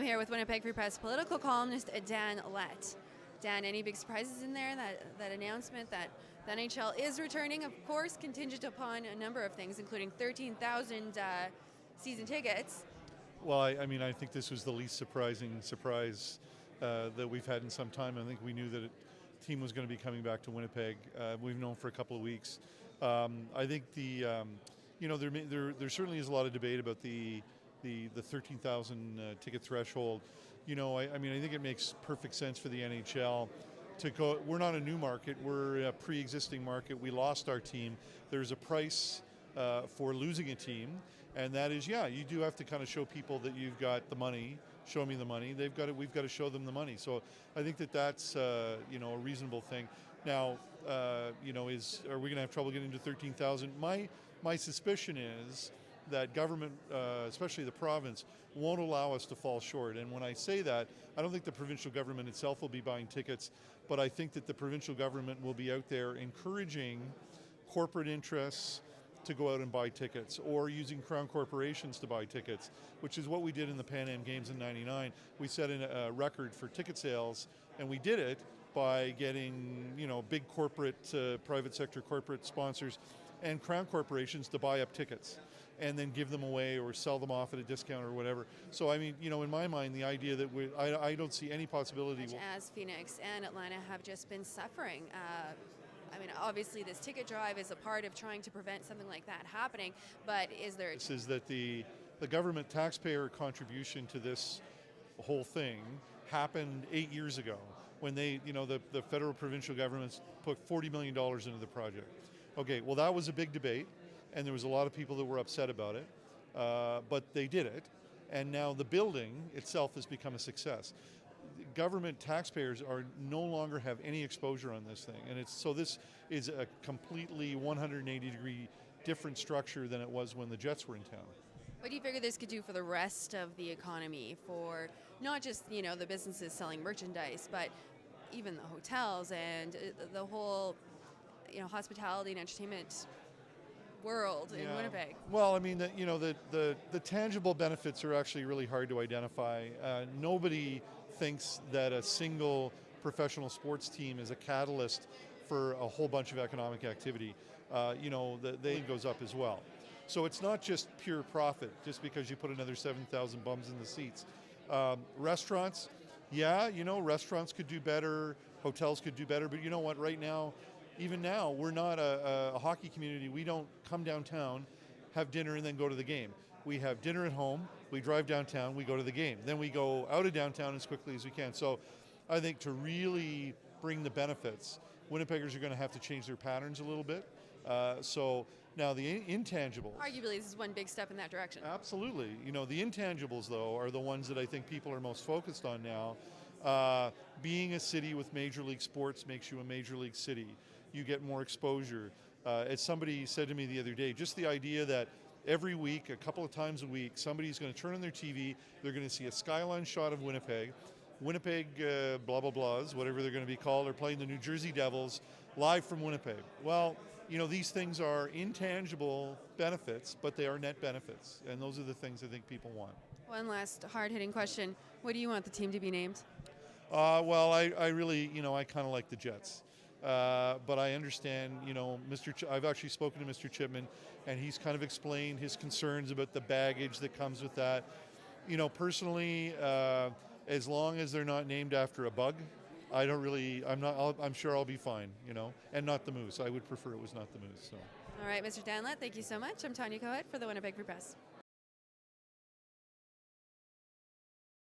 I'm here with Winnipeg Free Press political columnist Dan Lett. Dan, any big surprises in there? That announcement that the NHL is returning, of course, contingent upon a number of things, including 13,000 season tickets. Well, I think this was the least surprising surprise that we've had in some time. I think we knew that a team was going to be coming back to Winnipeg. We've known for a couple of weeks. I think there certainly is a lot of debate about the 13,000 ticket threshold. I think it makes perfect sense for the NHL to go. We're not a new market. We're a pre-existing market. We lost our team. There's a price for losing a team, and that is, you do have to kind of show people that you've got the money. Show me the money. We've got to show them the money. So I think that's a reasonable thing. Now, are we going to have trouble getting to 13,000? My suspicion is that government, especially the province, won't allow us to fall short. And when I say that, I don't think the provincial government itself will be buying tickets, but I think that the provincial government will be out there encouraging corporate interests to go out and buy tickets, or using Crown corporations to buy tickets, which is what we did in the Pan Am Games in '99. We set a record for ticket sales, and we did it by getting big corporate, private sector corporate sponsors and Crown corporations to buy up tickets and then give them away or sell them off at a discount or whatever. So in my mind, the idea that I don't see any possibility. As Phoenix and Atlanta have just been suffering. Obviously this ticket drive is a part of trying to prevent something like that happening, but is there... This is that the government taxpayer contribution to this whole thing happened 8 years ago when the federal provincial governments put $40 million into the project. Okay, well that was a big debate, and there was a lot of people that were upset about it, but they did it, and now the building itself has become a success. Government taxpayers are no longer have any exposure on this thing, and this is a completely 180-degree different structure than it was when the Jets were in town. What do you figure this could do for the rest of the economy, for not just the businesses selling merchandise, but even the hotels and the whole hospitality and entertainment world in Winnipeg? Well, the tangible benefits are actually really hard to identify. Nobody thinks that a single professional sports team is a catalyst for a whole bunch of economic activity. The goes up as well. So it's not just pure profit just because you put another 7,000 bums in the seats. Restaurants, restaurants could do better, hotels could do better, but you know what, right now, even now, we're not a hockey community. We don't come downtown, have dinner, and then go to the game. We have dinner at home, we drive downtown, we go to the game. Then we go out of downtown as quickly as we can. So I think to really bring the benefits, Winnipeggers are going to have to change their patterns a little bit. So now the intangibles. Arguably, this is one big step in that direction. Absolutely. The intangibles, though, are the ones that I think people are most focused on now. Being a city with major league sports makes you a major league city. You get more exposure. As somebody said to me the other day, just the idea that every week, a couple of times a week, somebody's going to turn on their TV, they're going to see a skyline shot of Winnipeg, blah, blah, blahs, whatever they're going to be called, are playing the New Jersey Devils live from Winnipeg. Well, these things are intangible benefits, but they are net benefits, and those are the things I think people want. One last hard-hitting question. What do you want the team to be named? I really, I kind of like the Jets. But I understand, I've actually spoken to Mr. Chipman, and he's kind of explained his concerns about the baggage that comes with that. Personally, as long as they're not named after a bug, I'm sure I'll be fine, and not the Moose. I would prefer it was not the Moose. So. All right, Mr. Dan Lett, thank you so much. I'm Tanya Coet for the Winnipeg Free Press.